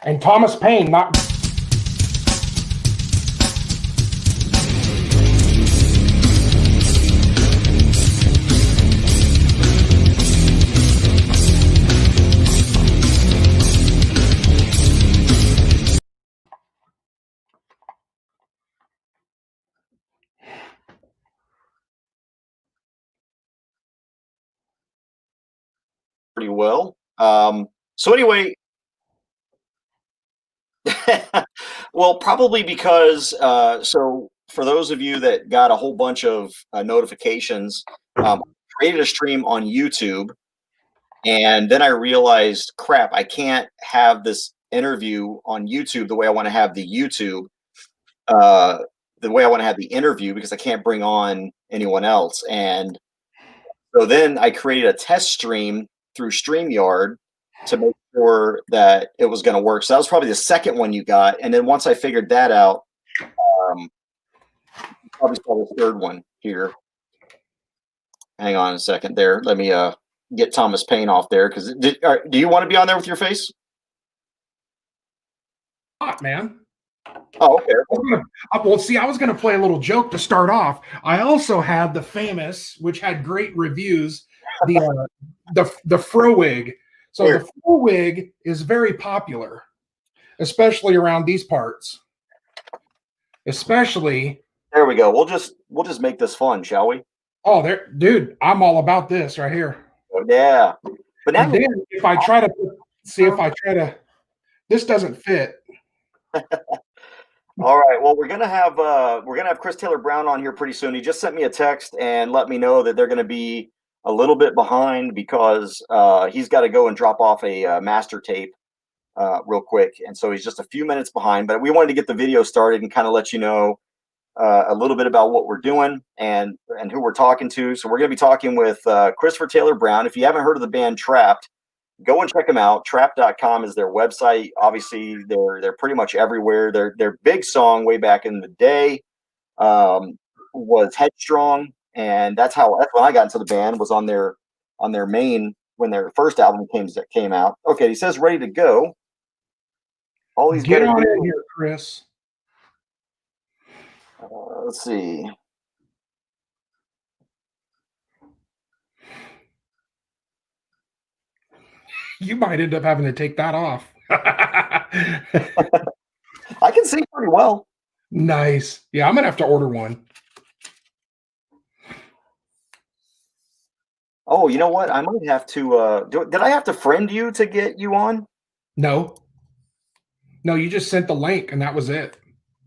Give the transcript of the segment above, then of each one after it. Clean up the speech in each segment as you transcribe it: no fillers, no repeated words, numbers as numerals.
And Thomas Paine, not. Pretty well. So anyway, well, probably because so for those of you that got a whole bunch of notifications, created a stream on YouTube, and then I realized, crap, I can't have this interview on YouTube the way I want to have the YouTube, the way I want to have the interview, because I can't bring on anyone else. And so then I created a test stream through StreamYard to make sure that it was going to work. So that was probably the second one you got. And then once I figured that out, probably saw the third one here. Hang on a second there. Let me get Thomas Paine off there. Because do you want to be on there with your face? Not, man. Oh, okay. Well, see, I was going to play a little joke to start off. I also had the famous, which had great reviews, the Fro wig. So the Fro wig is very popular, especially around these parts. Especially. There we go. We'll just make this fun, shall we? Oh, there, dude! I'm all about this right here. Oh, yeah. But now, then if I try to, this doesn't fit. All right. Well, we're gonna have Chris Taylor Brown on here pretty soon. He just sent me a text and let me know that they're going to be a little bit behind because he's got to go and drop off a master tape real quick, and so he's just a few minutes behind. But we wanted to get the video started and kind of let you know a little bit about what we're doing and who we're talking to. So we're going to be talking with Christopher Taylor Brown. If you haven't heard of the band Trapt, go and check them out. Trapt.com is their website. Obviously, they're pretty much everywhere. Their big song way back in the day was Headstrong, and that's when I got into the band, was on their main when their first album came out. Okay, he says ready to go. All he's get on in here, Chris. Let's see. You might end up having to take that off. I can see pretty well. Nice. Yeah, I'm going to have to order one. Oh, you know what? I might have to did I have to friend you to get you on? No. No, you just sent the link and that was it.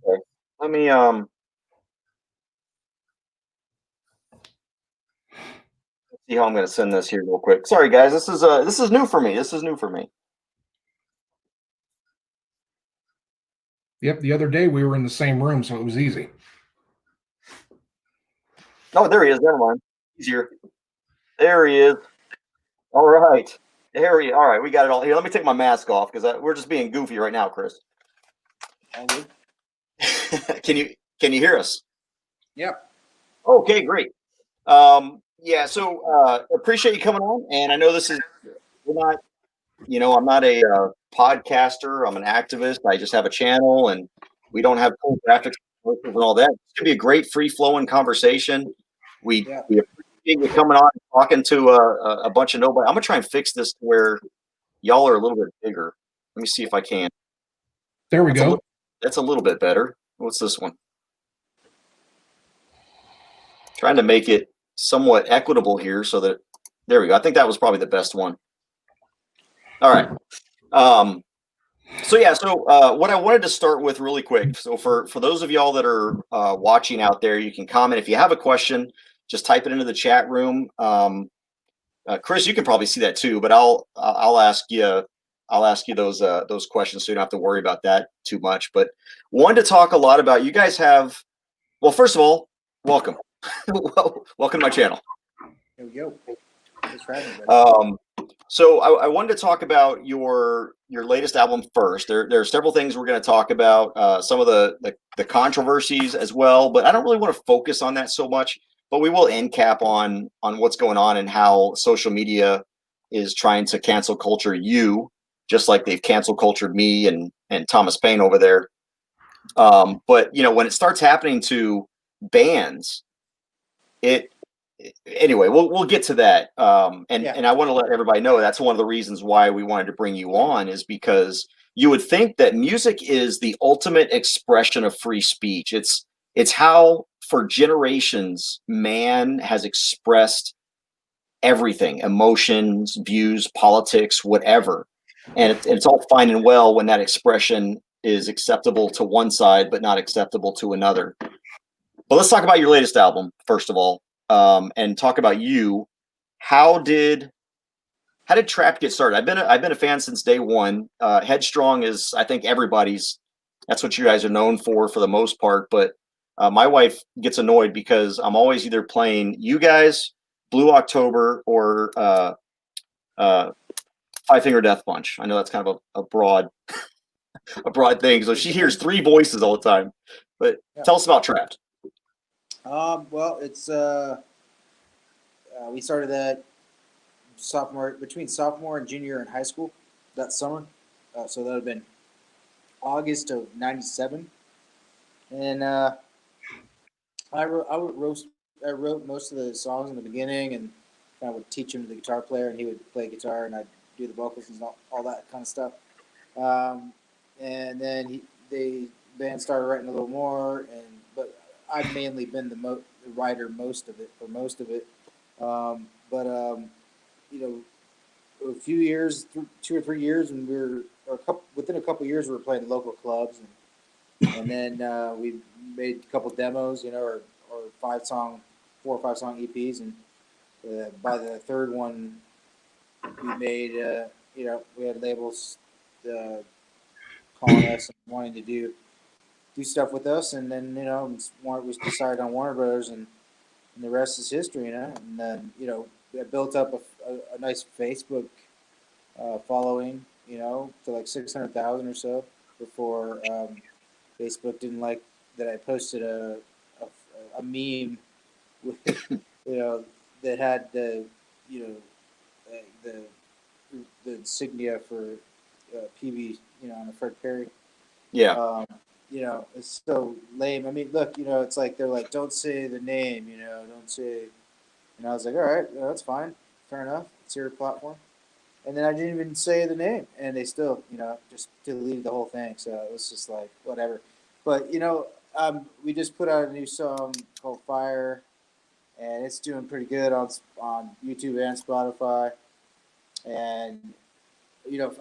Okay. Let me see how I'm going to send this here real quick. Sorry guys, this is new for me. Yep, the other day we were in the same room, so it was easy. Oh, there he is. Never mind. Easier. There he is. All right. There he is. All right, we got it all here. Let me take my mask off because we're just being goofy right now, Chris. Can you hear us? Yep. Okay, great. Yeah, so appreciate you coming on. And I know I'm not a podcaster. I'm an activist. I just have a channel, and we don't have cool graphics and all that. It's gonna be a great free-flowing conversation. We appreciate you coming on and talking to a bunch of nobody. I'm gonna try and fix this to where y'all are a little bit bigger. Let me see if I can. There we go. That's a little bit better. What's this one? Trying to make it somewhat equitable here so that there we go. I think that was probably the best one. All right. So what I wanted to start with really quick. So for those of y'all that are watching out there, you can comment. If you have a question, just type it into the chat room. Chris, you can probably see that too, but I'll ask you those questions so you don't have to worry about that too much. But wanted to talk a lot about, you guys have, well, first of all, welcome. Welcome to my channel. There we go. Thanks for having me. So I wanted to talk about your latest album first. There are several things we're going to talk about, some of the controversies as well, but I don't really want to focus on that so much. But we will end cap on what's going on and how social media is trying to cancel culture you just like they've cancel cultured me and Thomas Paine over there. But when it starts happening to bands, anyway, we'll get to that. And I want to let everybody know that's one of the reasons why we wanted to bring you on, is because you would think that music is the ultimate expression of free speech. It's how for generations man has expressed everything, emotions, views, politics, whatever. And it's all fine and well when that expression is acceptable to one side but not acceptable to another. But let's talk about your latest album first of all, and talk about you. How did Trapt get started? I've been a fan since day one. Headstrong is, I think, everybody's. That's what you guys are known for the most part. But my wife gets annoyed because I'm always either playing you guys, Blue October, or Five Finger Death Punch. I know that's kind of a broad thing. So she hears three voices all the time. But tell us about Trapt. Well, it's we started that between sophomore and junior in high school that summer. So that would have been August of '97, and I wrote most of the songs in the beginning, and kind of would teach him to the guitar player, and he would play guitar, and I'd do the vocals and all that kind of stuff. And then the band started writing a little more, but I've mainly been the writer most of it. A few years, 2 or 3 years, and within a couple of years, we were playing local clubs, and then we made a couple demos, or 4 or 5 song EPs, and by the third one, we made, we had labels calling us and wanting to do stuff with us, and then we decided on Warner Brothers, and the rest is history, And then we had built up a nice Facebook following, to like 600,000 or so before Facebook didn't like that I posted a meme with that had the insignia for PB on the Fred Perry. Yeah. It's so lame. I mean, look, it's like they're like, don't say the name, don't say. And I was like, all right, that's fine, fair enough. It's your platform. And then I didn't even say the name, and they still, just deleted the whole thing. So it was just like whatever. But we just put out a new song called Fire, and it's doing pretty good on YouTube and Spotify. And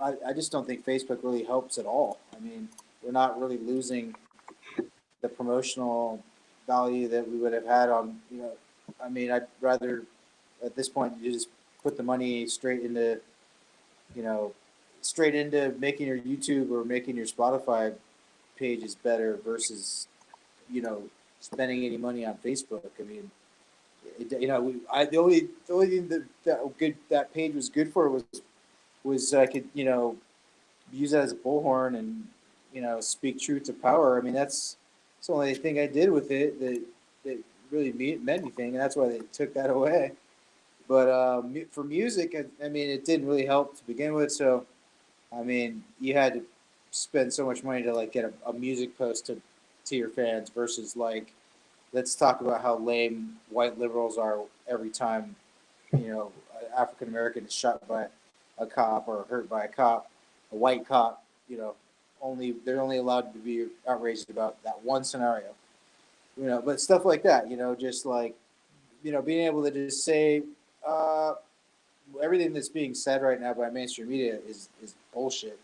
I just don't think Facebook really helps at all. I mean, we're not really losing the promotional value that we would have had on, I mean, I'd rather at this point you just put the money straight into making your YouTube or making your Spotify pages better versus, spending any money on Facebook. I mean, the only thing that page was good for was I could, use that as a bullhorn and, speak truth to power. I mean, that's the only thing I did with it that really meant anything, and that's why they took that away. But for music, I mean, it didn't really help to begin with. So, I mean, you had to spend so much money to like get a music post to your fans versus like, let's talk about how lame white liberals are every time, African American is shot by a cop or hurt by a cop, a white cop. They're only allowed to be outraged about that one scenario. But stuff like that. Just like, being able to just say everything that's being said right now by mainstream media is bullshit,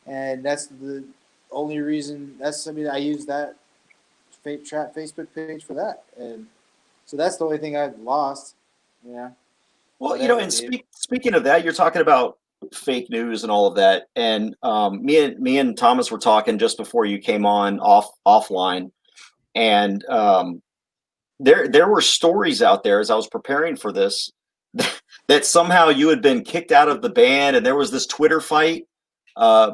and that's the only reason. I use that Trapt Facebook page for that, and so that's the only thing I've lost. Yeah. Well, and speaking of that, you're talking about fake news and all of that, and me and Thomas were talking just before you came on offline, and there were stories out there as I was preparing for this that somehow you had been kicked out of the band, and there was this Twitter fight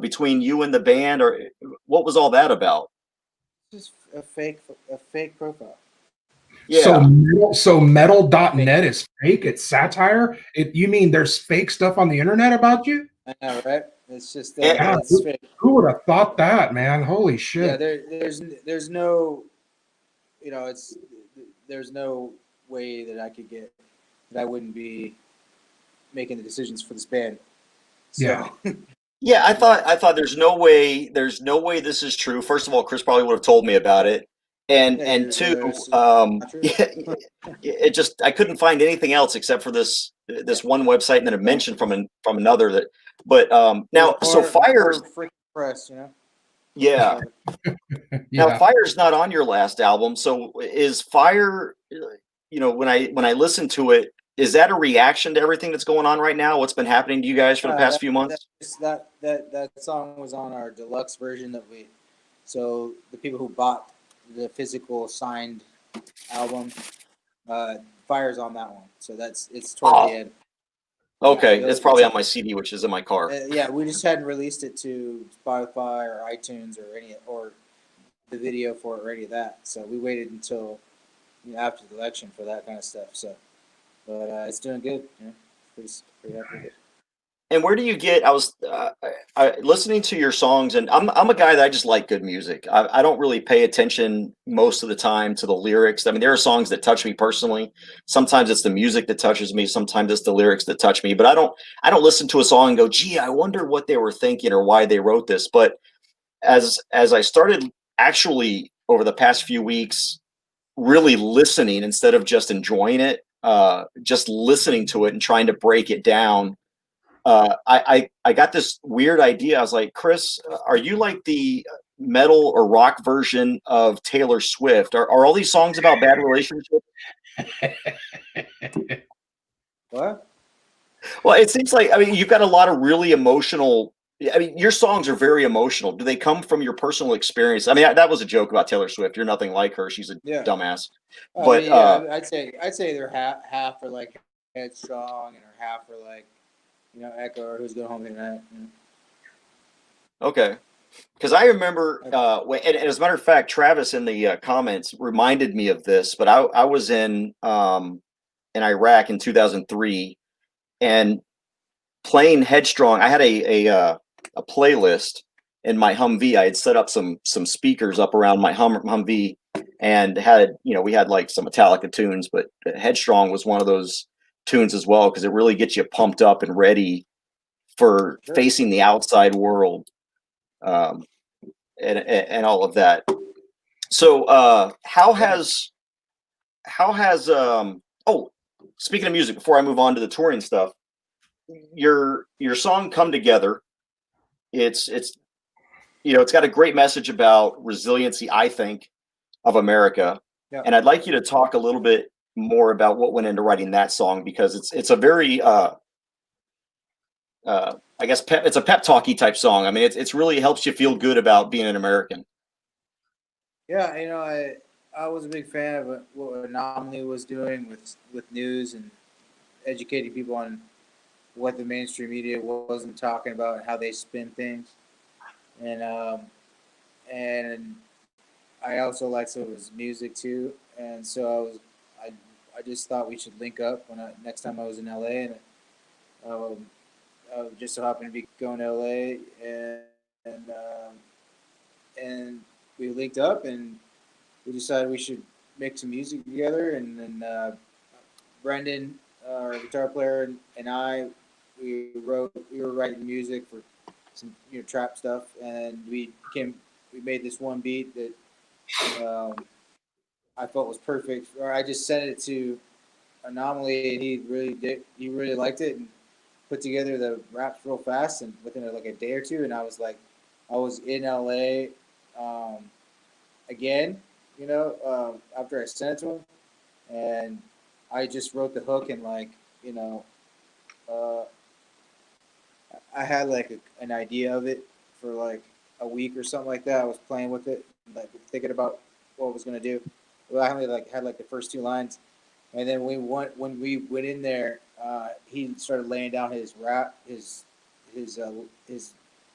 between you and the band, or what was all that about? Just a fake profile. Yeah. So metal.net is fake. It's satire. You mean there's fake stuff on the internet about you? I know, right? It's just Yeah. it's fake. Who would have thought that, man? Holy shit. Yeah, there's no, there's no way that I could get that I wouldn't be making the decisions for this band. So, Yeah. Yeah, I thought there's no way this is true. First of all, Chris probably would have told me about it. And two, it's not true. it just I couldn't find anything else except for this one website and then a mention from another that but now so Fire's freaking press, yeah. Now Yeah. Fire's not on your last album. So is Fire when I listen to it, is that a reaction to everything that's going on right now? What's been happening to you guys for the past few months? That song was on our deluxe version so the people who bought the physical signed album, Fire's on that one. So it's toward the end. Okay, Yeah, it's probably on my CD, which is in my car. Yeah, we just hadn't released it to Spotify or iTunes or the video for it or any of that. So we waited until after the election for that kind of stuff. So, but it's doing good. Pretty happy with it. And where do you get? I was listening to your songs, and I'm a guy that I just like good music. I don't really pay attention most of the time to the lyrics. I mean, there are songs that touch me personally. Sometimes it's the music that touches me. Sometimes it's the lyrics that touch me. But I don't listen to a song and go, "Gee, I wonder what they were thinking or why they wrote this." But as I started actually over the past few weeks, really listening instead of just enjoying it, just listening to it and trying to break it down. I got this weird idea. I was like, Chris, are you like the metal or rock version of Taylor Swift? Are all these songs about bad relationships? What? Well, it seems like, I mean, you've got a lot of really emotional. I mean, your songs are very emotional. Do they come from your personal experience? I mean, that was a joke about Taylor Swift. You're nothing like her. She's a dumbass. But I'd say they're half are like headstrong and half are like Echo or Who's Going Home Tonight. Okay. Because I remember, and as a matter of fact, Travis in the comments reminded me of this. But I was in Iraq in 2003, and playing Headstrong. I had a playlist in my Humvee. I had set up some speakers up around my Humvee, and we had like some Metallica tunes, but Headstrong was one of those tunes as well because it really gets you pumped up and ready for facing the outside world. And all of that. So how has speaking of music, before I move on to the touring stuff, your song Come Together, it's got a great message about resiliency, I think, of America. Yeah. And I'd like you to talk a little bit more about what went into writing that song, because it's a very I guess it's a pep talky type song. I mean, it's really helps you feel good about being an American. Yeah, I was a big fan of what Anomaly was doing with news and educating people on what the mainstream media wasn't talking about and how they spin things. And I also liked some of his music too. And so I just thought we should link up next time I was in LA, and I just so happened to be going to LA, and we linked up and we decided we should make some music together. And then Brendan, our guitar player, and we were writing music for some trap stuff, and we made this one beat that I felt was perfect. Or I just sent it to Anomaly, and he really liked it and put together the raps real fast and within like a day or two. And I was in LA again, after I sent it to him, and I just wrote the hook and I had like an idea of it for like a week or something like that. I was playing with it, like thinking about what I was gonna do. Well, I only had the first two lines, and then when we went in there, he started laying down his rap, his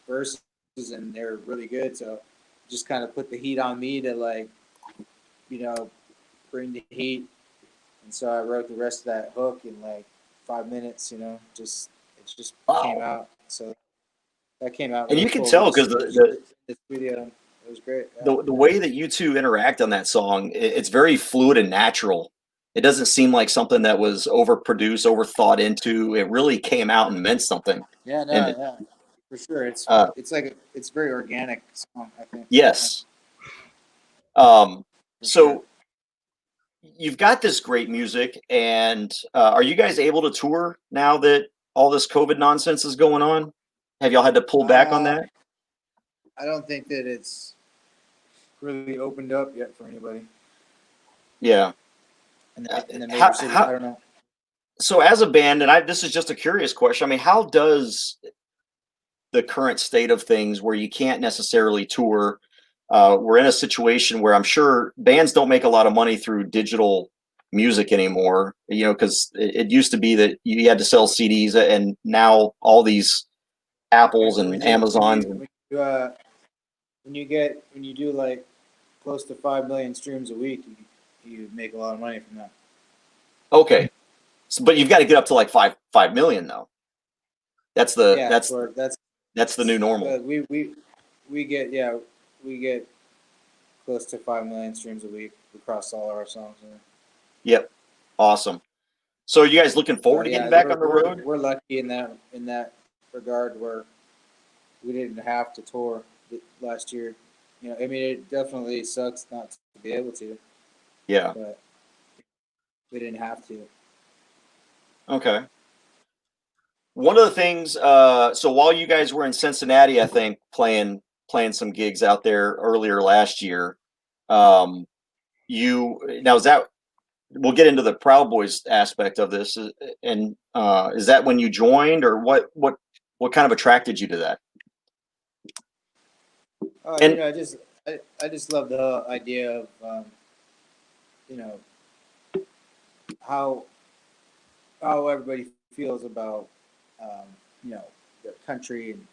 verses, and they're really good. So just kind of put the heat on me to bring the heat. And so I wrote the rest of that hook in like 5 minutes. It just came out. So that came out. And really you can cool. tell because this video, it was great. Yeah. the way that you two interact on that song, it's very fluid and natural. It doesn't seem like something that was overproduced, overthought into. It really came out and meant something. Yeah, no, And yeah, for sure. It's like it's very organic song, I think. yes. For So sure. you've got this great music, and are you guys able to tour now that all this COVID nonsense is going on? Have y'all had to pull back on that? I don't think that it's really opened up yet for anybody Yeah. in the major cities. I don't know. So as a band, and this is just a curious question. I mean, how does the current state of things where you can't necessarily tour, we're in a situation where I'm sure bands don't make a lot of money through digital music anymore, you know, because it used to be that you had to sell CDs, and now all these Apples and Amazons. When you do like close to 5 million streams a week, you make a lot of money from that. Okay. But you've got to get up to like 5 million though. That's the new normal. We get close to 5 million streams a week across all of our songs. Yeah. Yep. Awesome. So are you guys looking forward to getting back on the road? We're lucky in that regard where we didn't have to tour last year. You know, I mean, it definitely sucks not to be able to. Yeah. But we didn't have to. Okay. One of the things, so while you guys were in Cincinnati, I think playing some gigs out there earlier last year, we'll get into the Proud Boys aspect of this, and is that when you joined, or what kind of attracted you to that? You know, I just love the idea of you know, how everybody feels about you know, their country and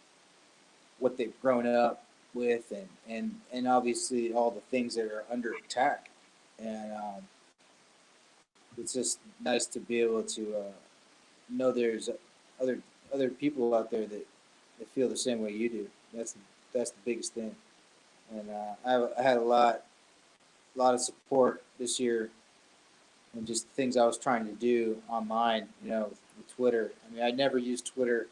what they've grown up with, and obviously all the things that are under attack, and it's just nice to be able to know there's other people out there that feel the same way you do. That's the biggest thing, and I had a lot of support this year, and just things I was trying to do online, you know, with Twitter. I mean, I never used Twitter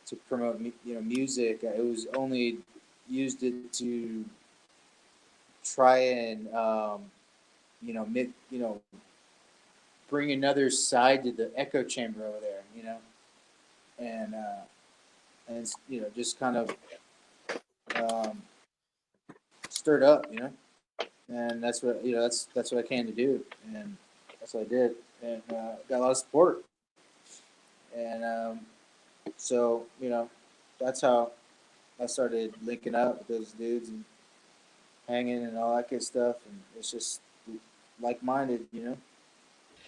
to promote, you know, music. It was only used it to try and bring another side to the echo chamber over there, you know, and you know, just kind of stirred up, you know, and that's what that's what I came to do, and that's what I did, and got a lot of support, and so, you know, that's how I started linking up with those dudes and hanging and all that good stuff, and it's just like-minded, you know.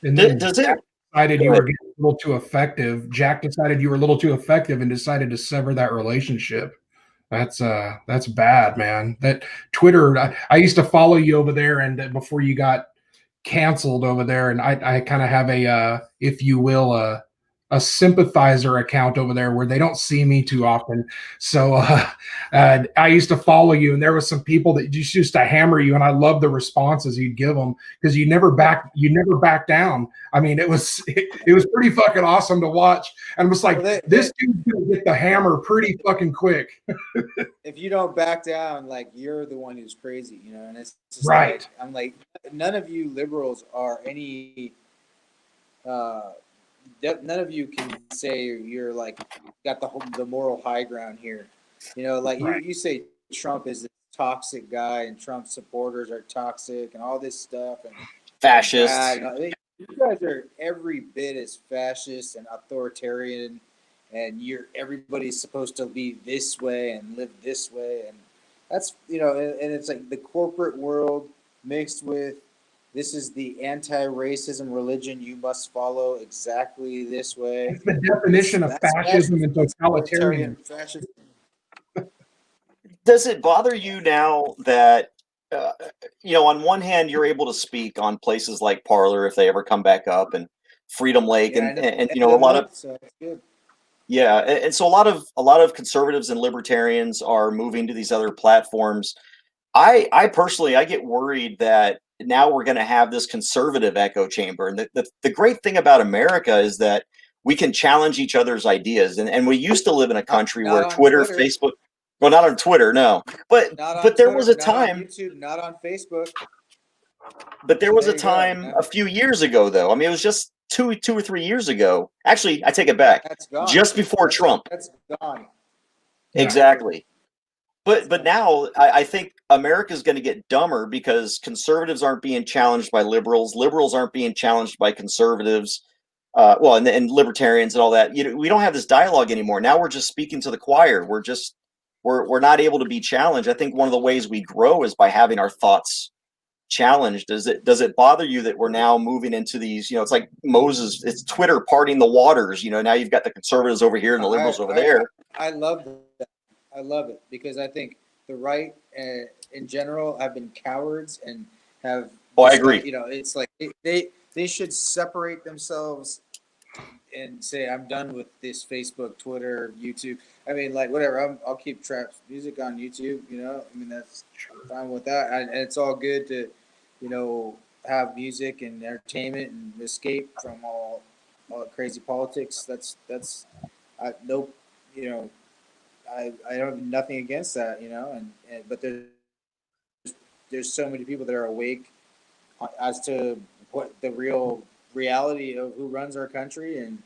And then decided you were getting a little too effective. Jack decided you were a little too effective and decided to sever that relationship. That's bad, man. That Twitter, I used to follow you over there, and before you got canceled over there, and I kind of have a if you will, a sympathizer account over there where they don't see me too often. So I used to follow you, and there was some people that just used to hammer you, and I loved the responses you'd give them because you never back down. I mean, it was pretty fucking awesome to watch, and it was like, this dude's gonna get the hammer pretty fucking quick. If you don't back down, like, you're the one who's crazy, you know. And it's just right. Like, I'm like, none of you liberals are any. None of you can say you're like got the moral high ground here, you know. Like, right. you say Trump is a toxic guy and Trump supporters are toxic and all this stuff and fascists. You guys are every bit as fascist and authoritarian, and everybody's supposed to be this way and live this way, and that's, you know, and it's like the corporate world mixed with, this is the anti-racism religion you must follow exactly this way. It's the definition of fascism and totalitarian. Fascism. Does it bother you now that, you know, on one hand, you're able to speak on places like Parler if they ever come back up, and Freedom Lake, and you know, a lot of. So it's good. Yeah, and so a lot of conservatives and libertarians are moving to these other platforms. I personally I get worried that now we're going to have this conservative echo chamber. And the great thing about America is that we can challenge each other's ideas. And we used to live in a country Not where on Twitter, Twitter. Facebook, well, not on Twitter, no, Not on but there Twitter, was a not on time, YouTube, not on Facebook. but there was There a you go. time a few years ago, though. I mean, it was just two or 3 years ago. Actually, I take it back. That's gone. Just before Trump, That's gone. Yeah. exactly. But now I think America's going to get dumber because conservatives aren't being challenged by liberals, liberals aren't being challenged by conservatives, well, and libertarians and all that. You know, we don't have this dialogue anymore. Now we're just speaking to the choir. We're not able to be challenged. I think one of the ways we grow is by having our thoughts challenged. Does it bother you that we're now moving into these? You know, it's like Moses. It's Twitter parting the waters. You know, now you've got the conservatives over here and the liberals over there. I love that. I love it because I think the right, in general, have been cowards and have. Oh, I agree. You know, it's like they should separate themselves and say, I'm done with this Facebook, Twitter, YouTube. I mean, like whatever. I'll keep Trapt's music on YouTube. You know, I mean that's fine with that, and it's all good to, you know, have music and entertainment and escape from all crazy politics. That's no, you know, I don't have nothing against that, you know, and but there's so many people that are awake as to what the real reality of who runs our country and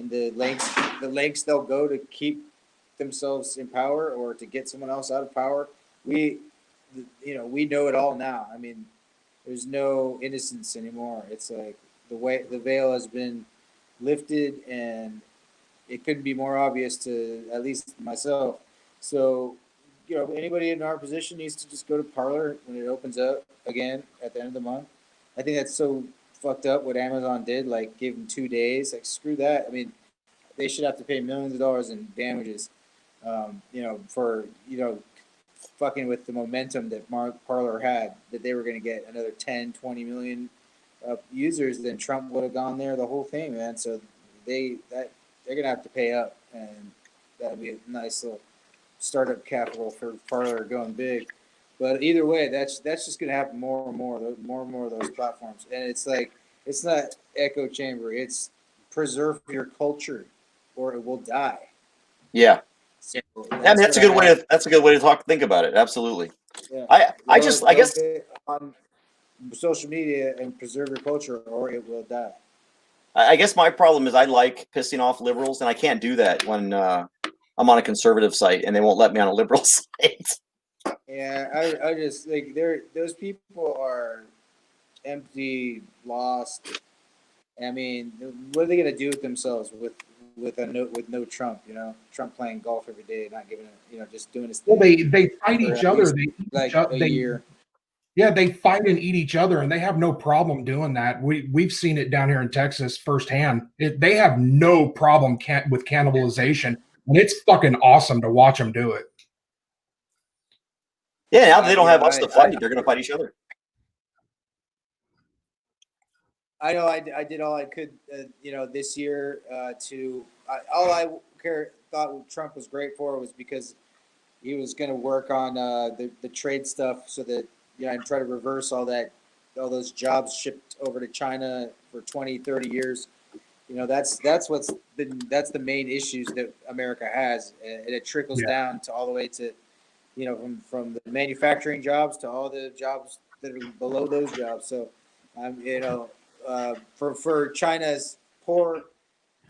the lengths they'll go to keep themselves in power or to get someone else out of power. We we know it all now. I mean, there's no innocence anymore. It's like the veil has been lifted and it couldn't be more obvious to at least myself. So, you know, anybody in our position needs to just go to Parlor when it opens up again at the end of the month. I think that's so fucked up what Amazon did, like give them 2 days. Like screw that. I mean, they should have to pay millions of dollars in damages, for fucking with the momentum that Parlor had, that they were going to get another 10, 20 million users. Then Trump would have gone there, the whole thing, man. So they're gonna have to pay up, and that'll be a nice little startup capital for Parler going big. But either way, that's just gonna happen more and more of those platforms. And it's like it's not echo chamber; it's preserve your culture, or it will die. Yeah. So That's a good way to think about it. Absolutely. Yeah. I guess on social media and preserve your culture, or it will die. I guess my problem is I like pissing off liberals, and I can't do that when I'm on a conservative site and they won't let me on a liberal site. Yeah, I just like those people are empty, lost. I mean, what are they gonna do with themselves with no Trump? You know, Trump playing golf every day, not giving it, just doing his thing. Well, they fight each other. They like a year. Yeah, they fight and eat each other, and they have no problem doing that. We've seen it down here in Texas firsthand. They have no problem with cannibalization, and it's fucking awesome to watch them do it. Yeah, now that they don't have us to fight, they're going to fight each other. I know I did all I could, this year all I thought Trump was great for was because he was going to work on the trade stuff so that and try to reverse all those jobs shipped over to China for 20, 30 years. That's the main issues that America has, and it trickles down to all the way to from the manufacturing jobs to all the jobs that are below those jobs. So for China's poor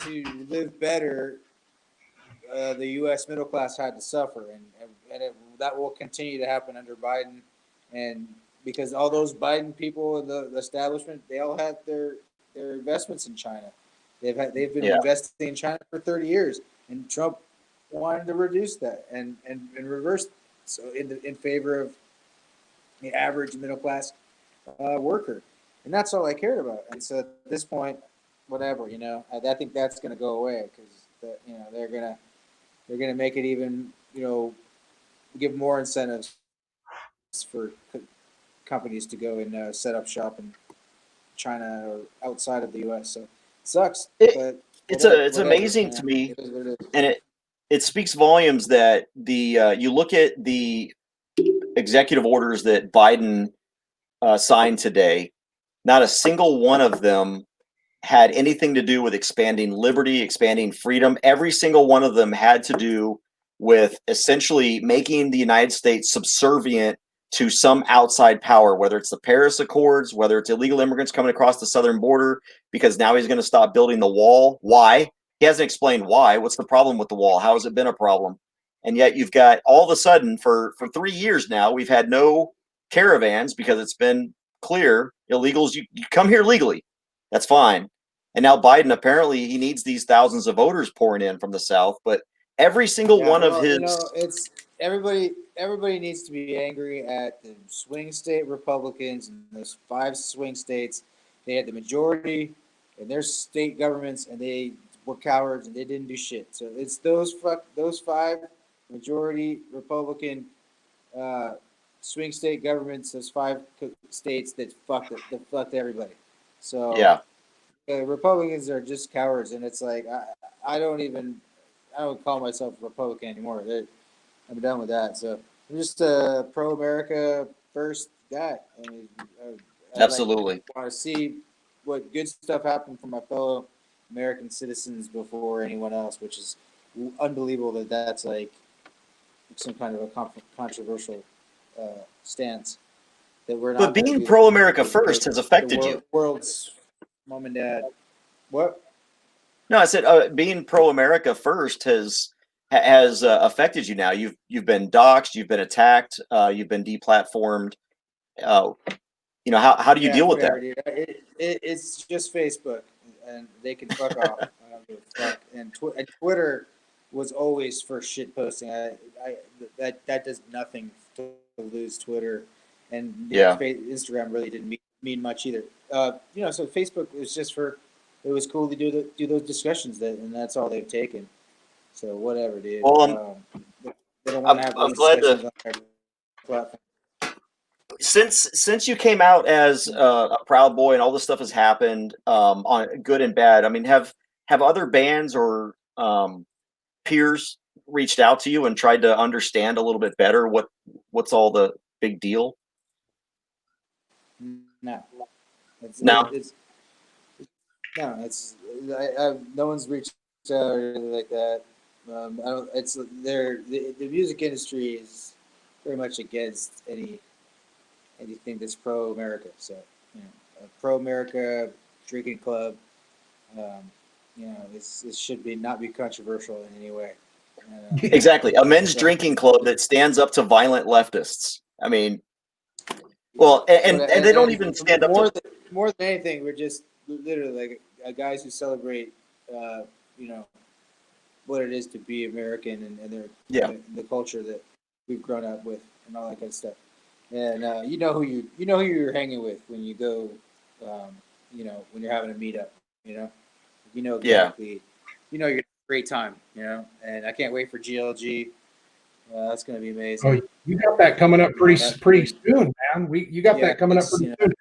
to live better, the U.S. middle class had to suffer, and that will continue to happen under Biden, and because all those Biden people in the establishment, they all had their investments in China. They've been investing in China for 30 years, and Trump wanted to reduce that and reverse it. So in favor of the average middle class worker, and that's all I cared about. And so at this point, whatever, I think that's going to go away because they're gonna make it even give more incentives for companies to go and set up shop in China or outside of the U.S. So it sucks, but it's amazing to me, and it speaks volumes that you look at the executive orders that Biden signed today. Not a single one of them had anything to do with expanding liberty, expanding freedom. Every single one of them had to do with essentially making the United States subservient to some outside power, whether it's the Paris Accords, whether it's illegal immigrants coming across the southern border, because now he's going to stop building the wall. Why? He hasn't explained why. What's the problem with the wall? How has it been a problem? And yet you've got, all of a sudden, for 3 years now, we've had no caravans because it's been clear illegals, you come here legally. That's fine. And now Biden, apparently he needs these thousands of voters pouring in from the South, but every single one of his, it's everybody needs to be angry at the swing state Republicans and those 5 swing states. They had the majority in their state governments, and they were cowards and they didn't do shit. So it's those 5 majority Republican swing state governments, those 5 states that fucked everybody. So yeah. The Republicans are just cowards, and it's like I don't call myself a Republican anymore. I'm done with that. So I'm just a pro-America first guy. I mean, Absolutely. I want to see what good stuff happened for my fellow American citizens before anyone else, which is unbelievable that that's like some kind of a controversial stance. That we're not. But being pro-America first has affected you. World's mom and dad. What? No, I said being pro-America first has affected you now. You've been doxxed, you've been attacked, you've been deplatformed. How do you deal with that? It's just Facebook, and they can fuck off. I don't give a fuck. And Twitter was always for shit posting. That does nothing to lose Twitter, and Instagram really didn't mean much either. So Facebook was just for. It was cool to do those discussions and that's all they've taken. So whatever, dude. Well, they don't want to have those discussions on their platform. Since you came out as a Proud Boy and all this stuff has happened, on good and bad. I mean, have other bands or peers reached out to you and tried to understand a little bit better what's all the big deal? No. No, no one's reached out or anything like that. I don't. It's the music industry is very much against anything that's pro-America. So a pro-America drinking club. This should not be controversial in any way. Exactly, a men's drinking club that stands up to violent leftists. I mean, well, and they don't even stand up to. More than anything, we're just literally like guys who celebrate, what it is to be American and the culture that we've grown up with and all that kind of stuff. And you know who you're hanging with when you go, when you're having a meetup. Exactly. You're gonna have a great time. And I can't wait for GLG. That's gonna be amazing. Oh, you got that coming up pretty soon, man. You got that coming up pretty soon.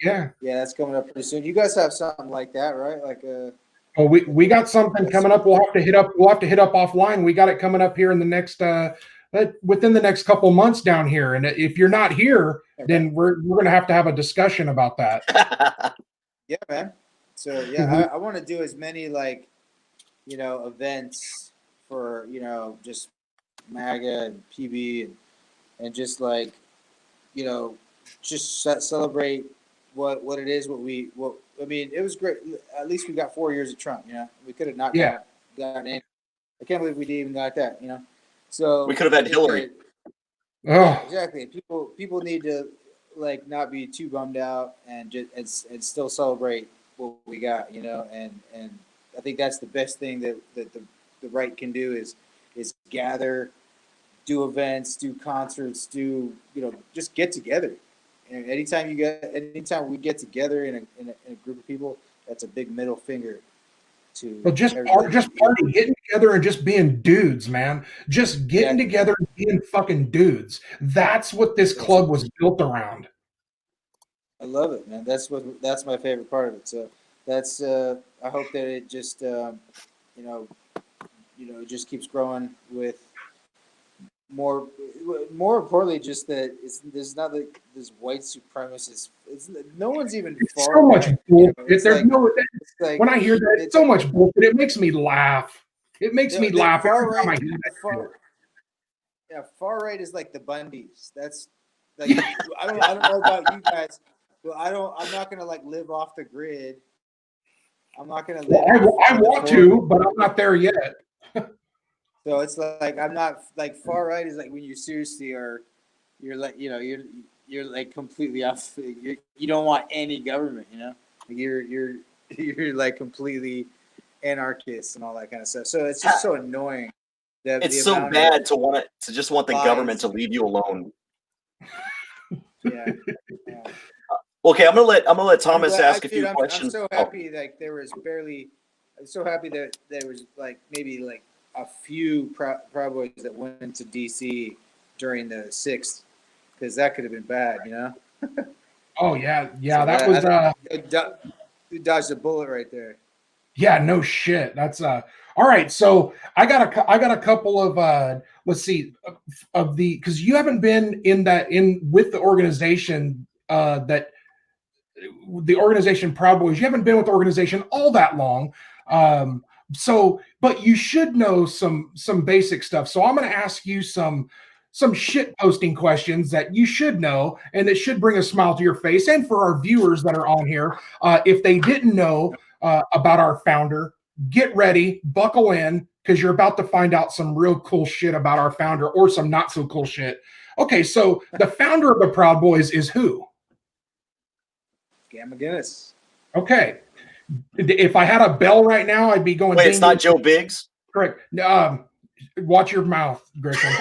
Yeah. Yeah, that's coming up pretty soon. You guys have something like that, right? Like Oh, we got something coming up. We'll have to hit up offline. We got it coming up here in the next within the next couple months down here. And if you're not here, then we're gonna have a discussion about that. Yeah, man. So yeah, I want to do as many events for just MAGA and PB and just just celebrate what it is. It was great. At least we got 4 years of Trump. We could have not gotten any. I can't believe we didn't even got that. So we could have had Hillary. Exactly. People need to not be too bummed out and just and still celebrate what we got. And I think that's the best thing that the right can do is gather, do events, do concerts, just get together. And anytime we get together in a group of people, that's a big middle finger to. Well, just party, getting together and just being dudes, man. Just getting together and being fucking dudes. That's what this club was built around. I love it, man. That's my favorite part of it. So that's I hope that it just it just keeps growing with more importantly, just that there's not like this white supremacist. No one's even It's far so much right. bullshit. It's There's like no. it's like When I hear that, it's so much bullshit. It makes me laugh. It makes me the laugh far every time I right. hear The that. far right is like the Bundys. That's like Yeah. I don't know about you guys, but I'm not gonna like live off the grid. I'm not gonna live Well, I on the want forest. to, but I'm not there yet. So it's like I'm not like far right is like when you seriously are, you're like you're like completely off. You don't want any government, you're like completely anarchist and all that kind of stuff. So it's just so annoying. It's The so amount bad of to just want the lies. government to leave you alone. Yeah. Okay, I'm gonna let Thomas ask a few I'm questions. so happy like there was barely. I'm so happy that there was like maybe like a few Proud Boys that went to DC during the 6th, because that could have been bad, Oh yeah, So that was you dodged a bullet right there. yeah, no shit. That's all right. So I got a couple of let's see of the, because you haven't been in with the organization that the organization Proud Boys. You haven't been with the organization all that long. So but you should know some basic stuff. So I'm going to ask you some shit posting questions that you should know and that should bring a smile to your face. And for our viewers that are on here, if they didn't know about our founder, get ready, buckle in, because you're about to find out some real cool shit about our founder, or some not so cool shit. Okay, so the founder of the Proud Boys is who? Gamma Guinness. Okay. If I had a bell right now, I'd be going. Wait, ding, it's not ding. Joe Biggs? Correct. Watch your mouth, Grisham.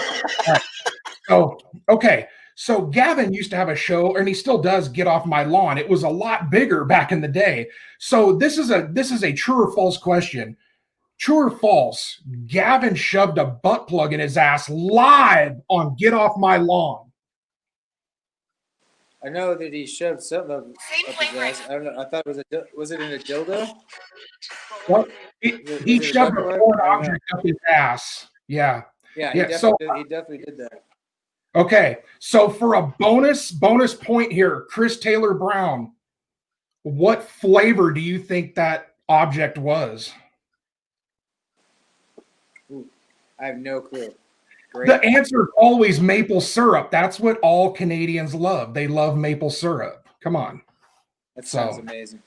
All right. So, okay. So Gavin used to have a show, and he still does, Get Off My Lawn. It was a lot bigger back in the day. So this is a true or false question. True or false? Gavin shoved a butt plug in his ass live on Get Off My Lawn. I know that he shoved something up his ass. I don't know. I thought was it in a dildo? Well, he shoved a foreign object up his ass. Yeah. Yeah, Yeah. So he definitely did that. okay, so for a bonus point here, Chris Taylor Brown, what flavor do you think that object was? Ooh, I have no clue. Great. The answer is always maple syrup. That's what all Canadians love. They love maple syrup. Come on. That sounds amazing.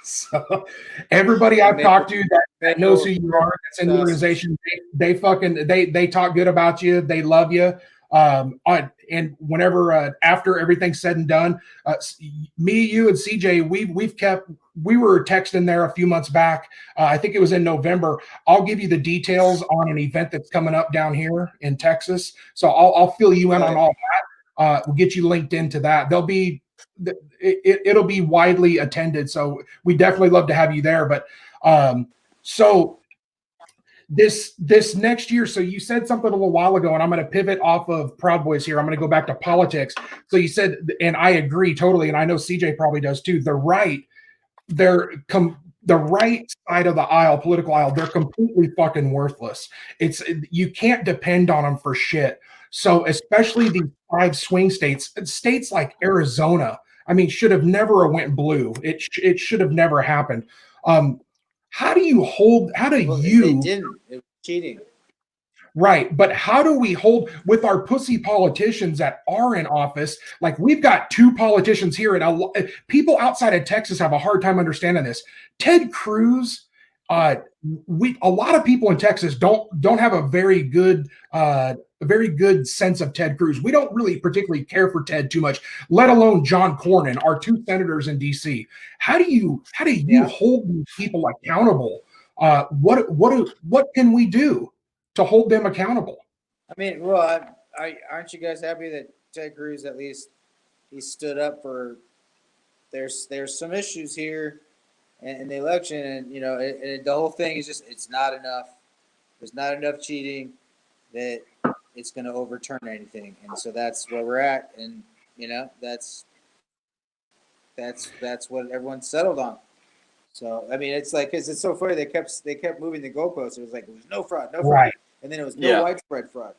So everybody I've talked to that knows who you are, that's in the organization, they fucking they talk good about you. They love you. And whenever after everything's said and done, me, you, and CJ, we were texting there a few months back. I think it was in November. I'll give you the details on an event that's coming up down here in Texas. So I'll fill you in on all that. We'll get you linked into that. It'll be widely attended. So we definitely love to have you there. But so this next year, so you said something a little while ago, and I'm going to pivot off of Proud Boys here. I'm going to go back to politics. So you said, and I agree totally, and I know CJ probably does too, the right side of the aisle, political aisle, they're completely fucking worthless. You can't depend on them for shit. So especially these 5 swing states like Arizona, I mean, should have never went blue. It should have never happened. How do you They didn't. It was cheating. Right. But how do we hold with our pussy politicians that are in office? Like, we've got 2 politicians here, and people outside of Texas have a hard time understanding this. Ted Cruz, a lot of people in Texas don't have a very good sense of Ted Cruz. We don't really particularly care for Ted too much, let alone John Cornyn, our 2 senators in DC. How do you hold these people accountable? What can we do to hold them accountable? I mean, well, aren't you guys happy that Ted Cruz, at least he stood up for? There's some issues here in the election, and the whole thing is just, it's not enough. There's not enough cheating that it's going to overturn anything, and so that's where we're at, and that's what everyone settled on. So I mean, it's like, cause it's so funny. They kept moving the goalposts. It was like it was no fraud, no fraud, Right. and then it was no Yeah. widespread fraud.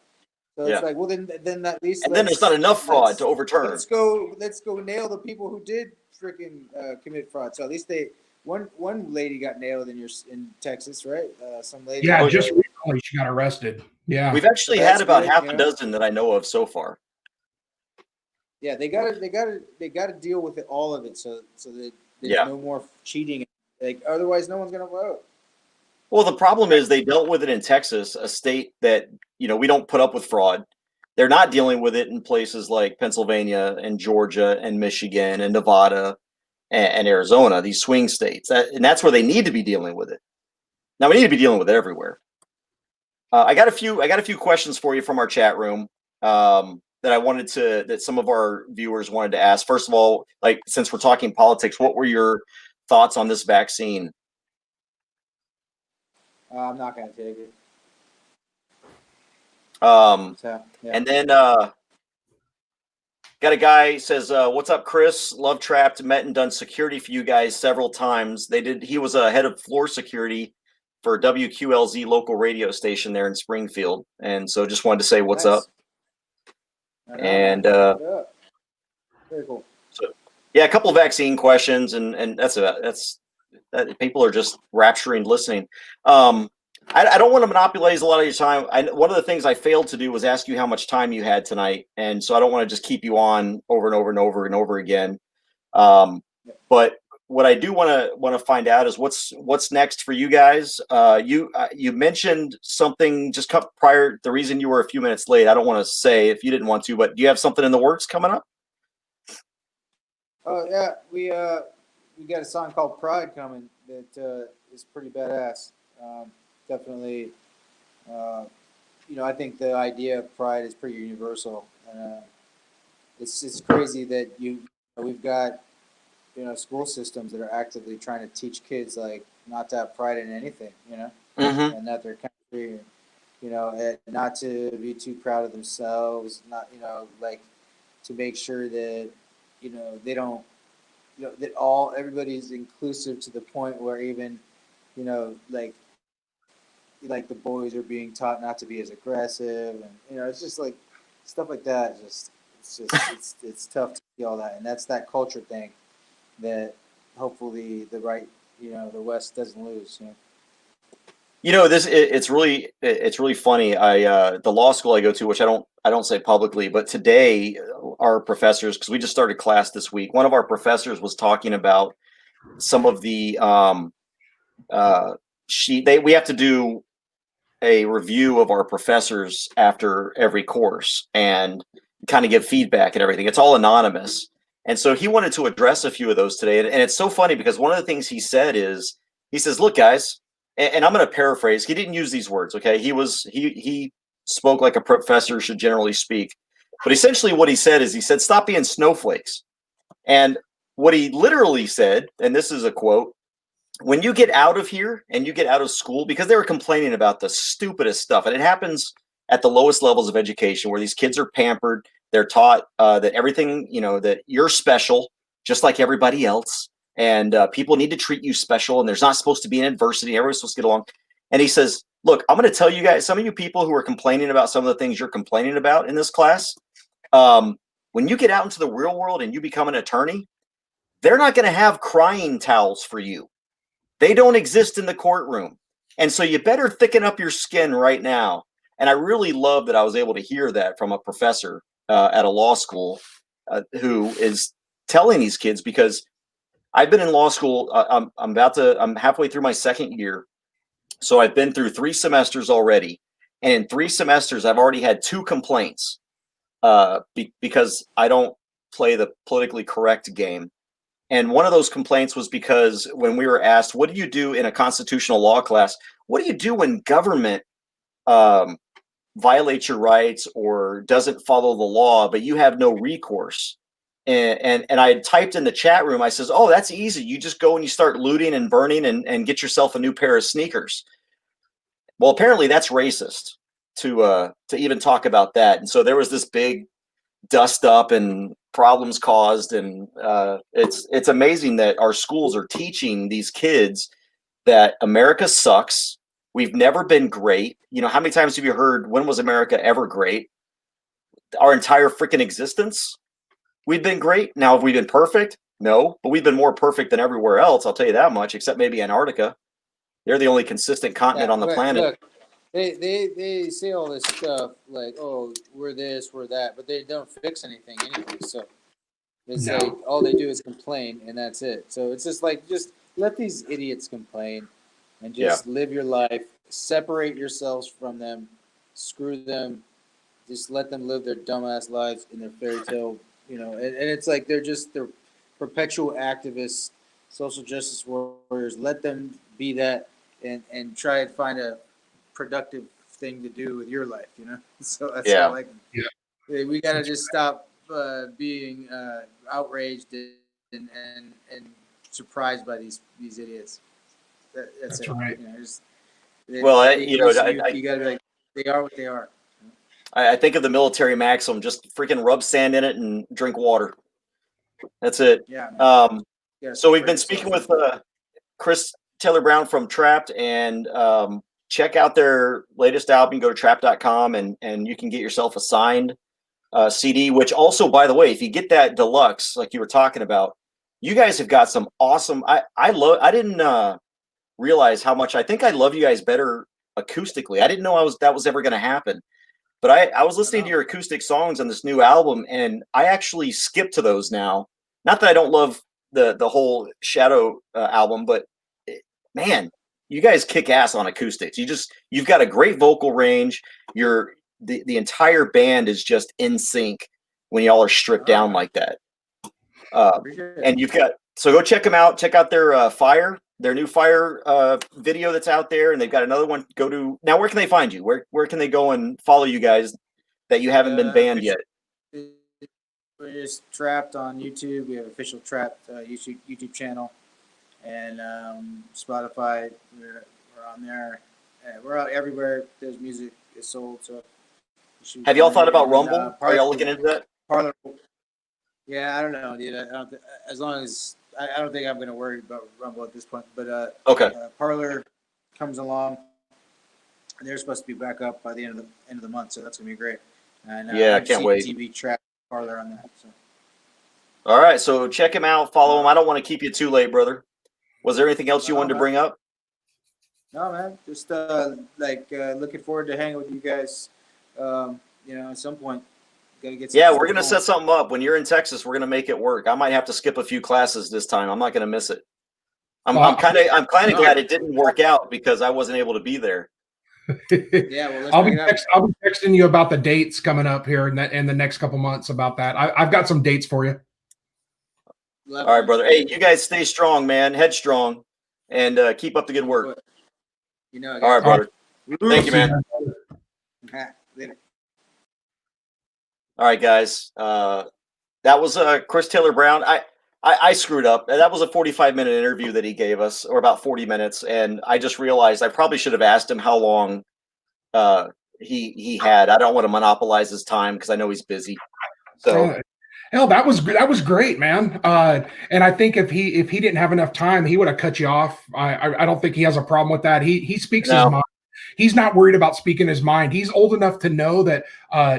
So it's like, well, then at least And then there's not enough fraud to overturn. Let's go nail the people who did freaking commit fraud. So at least one lady got nailed in Texas, right? Some lady. Yeah, just recently she got arrested. Yeah, We've actually had about half a dozen that I know of so far. Yeah, they gotta deal with it, all of it, so that there's no more cheating. Like otherwise, no one's gonna vote. Well, the problem is they dealt with it in Texas, a state that, we don't put up with fraud. They're not dealing with it in places like Pennsylvania and Georgia and Michigan and Nevada and Arizona, these swing states. And that's where they need to be dealing with it. Now we need to be dealing with it everywhere. I got a few questions for you from our chat room that some of our viewers wanted to ask. First of all, like, since we're talking politics, what were your thoughts on this vaccine? I'm not going to take it. And then got a guy says, "What's up, Chris? Love Trapt. Met and done security for you guys several times. He was a head of floor security for WQLZ local radio station there in Springfield, and so just wanted to say what's up." And very cool. So yeah, a couple of vaccine questions, and that's people are just rapturing listening. I don't want to monopolize a lot of your time. One of the things I failed to do was ask you how much time you had tonight, and so I don't want to just keep you on over and over and over and over again. But what I do want to find out is what's next for you guys. You mentioned something just prior. The reason you were a few minutes late, I don't want to say if you didn't want to, but do you have something in the works coming up? Oh yeah, we got a song called Pride coming that is pretty badass. Definitely, I think the idea of pride is pretty universal. It's crazy that we've got school systems that are actively trying to teach kids like not to have pride in anything, Mm-hmm. and that their country, and not to be too proud of themselves, not like to make sure that they don't that everybody's inclusive to the point where even like the boys are being taught not to be as aggressive, and it's just like stuff like that. It's tough to see all that, and that's that culture thing that hopefully the West doesn't lose. It's really funny. The law school I go to, which I don't say publicly, but today our professors, because we just started class this week, one of our professors was talking about some of the we have to do a review of our professors after every course and kind of give feedback and everything. It's all anonymous. And so he wanted to address a few of those today. And it's so funny because one of the things he said is, he says, "Look, guys," and I'm going to paraphrase. He didn't use these words. Okay. He spoke like a professor should generally speak, but essentially what he said is, "Stop being snowflakes." And what he literally said, and this is a quote, "When you get out of here and you get out of school," because they were complaining about the stupidest stuff, and it happens at the lowest levels of education where these kids are pampered. They're taught that everything, that you're special, just like everybody else, and people need to treat you special, and there's not supposed to be an adversity. Everyone's supposed to get along. And he says, "Look, I'm going to tell you guys, some of you people who are complaining about some of the things you're complaining about in this class, when you get out into the real world and you become an attorney, they're not going to have crying towels for you. They don't exist in the courtroom. And so you better thicken up your skin right now." And I really love that I was able to hear that from a professor at a law school who is telling these kids, because I've been in law school. I'm halfway through my second year. So I've been through 3 semesters already. And in 3 semesters, I've already had 2 complaints because I don't play the politically correct game. And one of those complaints was because when we were asked, what do you do in a constitutional law class? What do you do when government violates your rights or doesn't follow the law, but you have no recourse? And I had typed in the chat room, I says, "Oh, that's easy. You just go and you start looting and burning and get yourself a new pair of sneakers." Well, apparently that's racist to even talk about that. And so there was this big dust up and problems caused, and it's amazing that our schools are teaching these kids that America sucks. We've never been great. You know, how many times have you heard, when was America ever great? Our entire freaking existence, we've been great. Now, have we been perfect? No, but we've been more perfect than everywhere else. I'll tell you that much, except maybe Antarctica. They're the only consistent continent on the planet. Look, they say all this stuff like, oh, we're this, we're that, but they don't fix anything anyway. So it's like all they do is complain, and that's it. So it's just like, just let these idiots complain and just live your life. Separate yourselves from them. Screw them. Just let them live their dumbass lives in their fairy tale, you know. And it's like they're perpetual activists, social justice warriors. Let them be that, and try and find a productive thing to do with your life, you know. So that's how I like them. Yeah. We gotta just stop being outraged and surprised by these idiots. That's it. Right. You know, just, You gotta be like, they are what they are. I think of the military maxim: just freaking rub sand in it and drink water. That's it. Yeah. So we've been speaking with Chris Taylor Brown from Trapt, and check out their latest album. Go to trapt.com and you can get yourself a signed CD, which also, by the way, if you get that deluxe, like you were talking about, you guys have got some awesome, I didn't realize how much, I think I love you guys better acoustically. I didn't know that was ever going to happen. But I was listening to your acoustic songs on this new album, and I actually skip to those now. Not that I don't love the whole Shadow album, but man, you guys kick ass on acoustics. You've got a great vocal range. The entire band is just in sync when y'all are stripped down like that. And so go check them out. Check out their their new Fire video that's out there, and they've got another one. Now, where can they find you? Where can they go and follow you guys that you haven't been banned yet? We're just Trapt on YouTube. We have official Trapt YouTube channel, and Spotify. We're on there. We're out everywhere. There's music is sold. So have y'all thought about Rumble? Are y'all looking into that? Parlor. Yeah, I don't know, dude. As long as I don't think I'm going to worry about Rumble at this point. But okay. Parlor comes along, and they're supposed to be back up by the end of the month, so that's going to be great. And I can't wait. TV Trapt Parlor on that. So. All right, so check him out, follow him. I don't want to keep you too late, brother. Was there anything else you wanted to bring up? No, man. Just looking forward to hanging with you guys. At some point. We're gonna set something up. When you're in Texas, we're gonna make it work. I might have to skip a few classes this time. I'm not gonna miss it. I'm kind of glad it didn't work out because I wasn't able to be there. I'll be texting you about the dates coming up here in the next couple months about that. I've got some dates for you. All right, brother. Hey, you guys stay strong, man. Headstrong, and keep up the good work. All right, brother. Thank you, man. Later. All right, guys. That was Chris Taylor Brown. I screwed up. That was a 45-minute interview that he gave us, or about 40 minutes, and I just realized I probably should have asked him how long he had. I don't want to monopolize his time because I know he's busy. So, hell, that was great, man. And I think if he didn't have enough time, he would have cut you off. I don't think he has a problem with that. He speaks his mind. He's not worried about speaking his mind. He's old enough to know that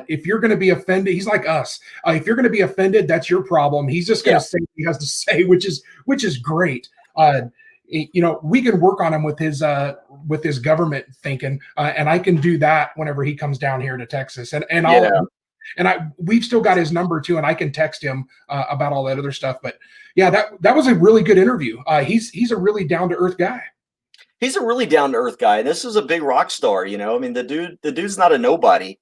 if you're going to be offended, he's like us. If you're going to be offended, that's your problem. He's just going to say what he has to say, which is great. We can work on him with his government thinking, and I can do that whenever he comes down here to Texas. We've still got his number too, and I can text him about all that other stuff. But yeah, that was a really good interview. He's a really down to earth guy. He's a really down to earth guy. This is a big rock star, you know. I mean, the dude's not a nobody.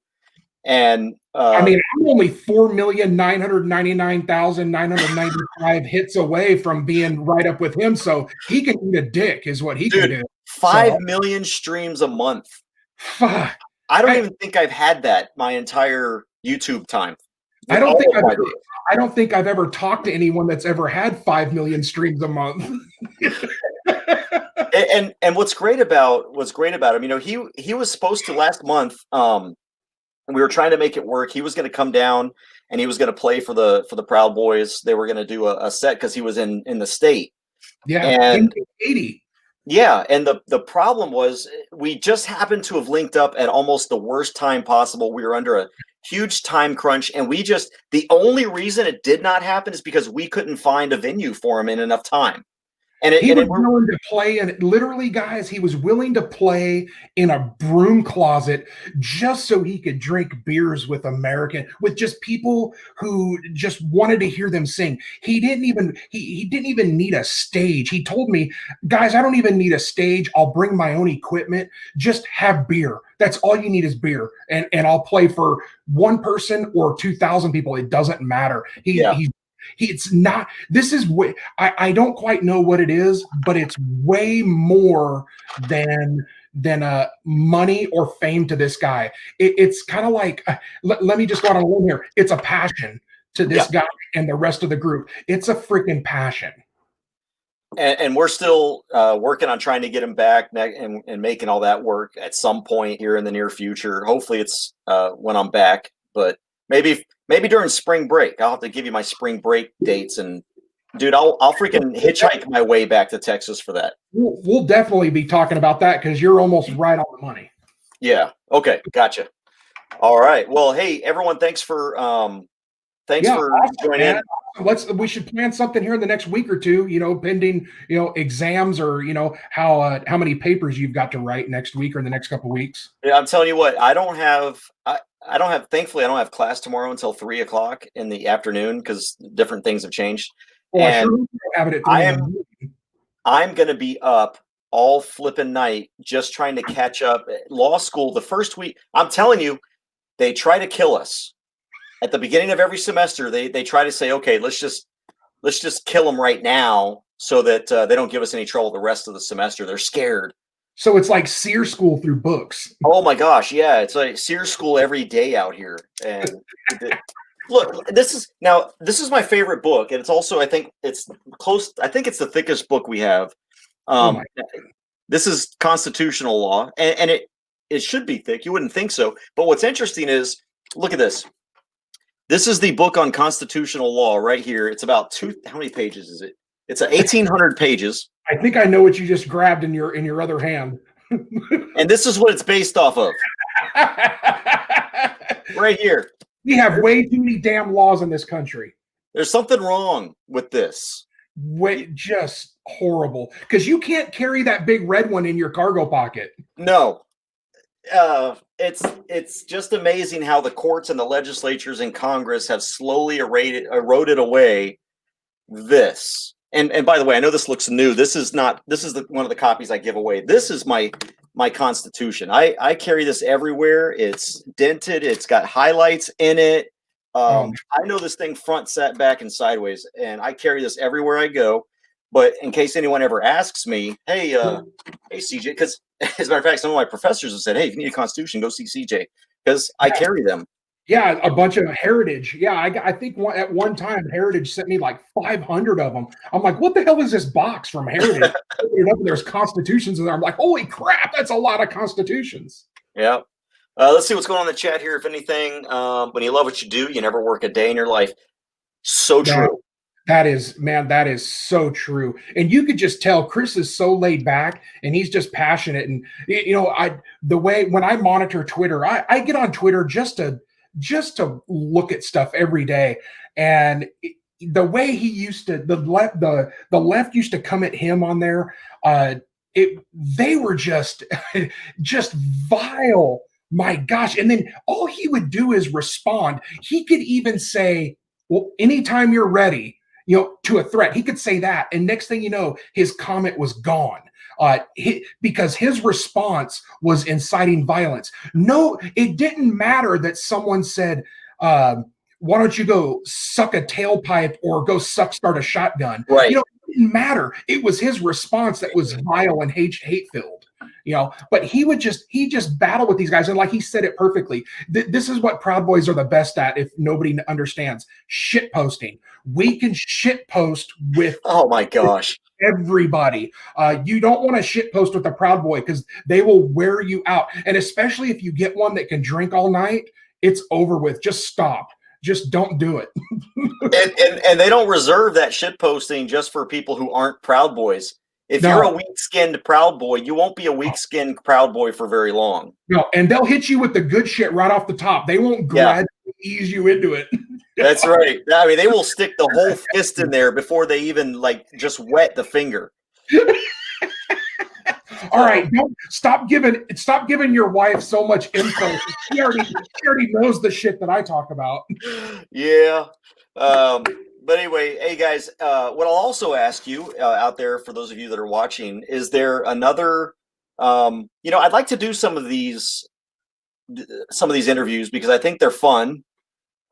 And I'm only 4,999,995 hits away from being right up with him. So he can eat a dick, is what he can do. 5 million streams a month. I don't even think I've had that my entire YouTube time. I don't think I've ever talked to anyone that's ever had 5 million streams a month. And what's great about him, you know, he was supposed to last month we were trying to make it work. He was going to come down and he was going to play for the Proud Boys. They were going to do a set because he was in the state. Yeah, and 80. Yeah, and the problem was we just happened to have linked up at almost the worst time possible. We were under a huge time crunch, and the only reason it did not happen is because we couldn't find a venue for him in enough time. And he was willing to play, and literally, guys, he was willing to play in a broom closet just so he could drink beers with just people who just wanted to hear them sing. He didn't even need a stage. He told me, guys, I don't even need a stage. I'll bring my own equipment. Just have beer. That's all you need is beer, and I'll play for one person or 2,000 people. It doesn't matter. It's not, this is way, I don't quite know what it is, but it's way more than money or fame to this guy. It's kind of like, let me just go out on a limb here. It's a passion to this guy and the rest of the group. It's a freaking passion. And we're still working on trying to get him back and making all that work at some point here in the near future. Hopefully it's when I'm back, but maybe during spring break. I'll have to give you my spring break dates, and dude, I'll freaking hitchhike my way back to Texas for that. We'll definitely be talking about that because you're almost right on the money. Yeah. Okay. Gotcha. All right. Well, hey everyone, thanks for joining in. We should plan something here in the next week or two, pending, exams or, how many papers you've got to write next week or in the next couple of weeks. Yeah, I'm telling you what, thankfully I don't have class tomorrow until 3:00 in the afternoon because different things have changed. Well, and I sure have it at 3 I'm going to be up all flipping night just trying to catch up. Law school, the first week, I'm telling you, they try to kill us. At the beginning of every semester, they try to say, okay, let's just kill them right now so that they don't give us any trouble the rest of the semester. They're scared. So it's like SEER school through books. Oh my gosh, yeah, it's like SEER school every day out here. And look, this is my favorite book, and it's also I think it's the thickest book we have. This is constitutional law, and it should be thick. You wouldn't think so, but what's interesting is look at this. This is the book on constitutional law right here. It's about how many pages is it? It's 1,800 pages. I think I know what you just grabbed in your other hand. And this is what it's based off of. Right here. We have way too many damn laws in this country. There's something wrong with this. Just horrible. Because you can't carry that big red one in your cargo pocket. No. It's just amazing how the courts and the legislatures and Congress have slowly eroded away this. And by the way, I know this looks new. This is one of the copies I give away. This is my Constitution. I carry this everywhere. It's dented. It's got highlights in it. I know this thing front, back, and sideways, and I carry this everywhere I go. But in case anyone ever asks me, hey CJ, because as a matter of fact, some of my professors have said, hey, if you need a Constitution, go see CJ, because I carry them. Yeah, a bunch of Heritage. Yeah, I think at one time Heritage sent me like 500 of them. I'm like, what the hell is this box from Heritage? There's Constitutions in there. I'm like, holy crap, that's a lot of Constitutions. Yeah. Let's see what's going on in the chat here. If anything, when you love what you do, you never work a day in your life. So true. That is so true. And you could just tell Chris is so laid back and he's just passionate. And when I monitor Twitter, I get on Twitter just to look at stuff every day. And the way he used to, the left used to come at him on there. They were just vile. My gosh. And then all he would do is respond. He could even say, well, anytime you're ready, to a threat. He could say that. And next thing you know, his comment was gone. Because his response was inciting violence. No, it didn't matter that someone said, why don't you go suck a tailpipe or go start a shotgun? Right. It didn't matter. It was his response that was vile and hate-filled. But he just battled with these guys. And like he said it perfectly, this is what Proud Boys are the best at. If nobody understands shit posting, we can shit post with, oh my gosh, everybody. You don't want to shit post with a Proud Boy because they will wear you out. And especially if you get one that can drink all night it's over with. Just stop. Just don't do it. And they don't reserve that shit posting just for people who aren't Proud Boys. If you're a weak-skinned Proud Boy, you won't be a weak-skinned Proud Boy for very long. No, and they'll hit you with the good shit right off the top. They won't gradually ease you into it. That's right. I mean, they will stick the whole fist in there before they even like just wet the finger. All right, stop giving your wife so much info. She already knows the shit that I talk about. Yeah. But anyway, hey guys, what I'll also ask you out there, for those of you that are watching, is there another, I'd like to do some of these interviews because I think they're fun.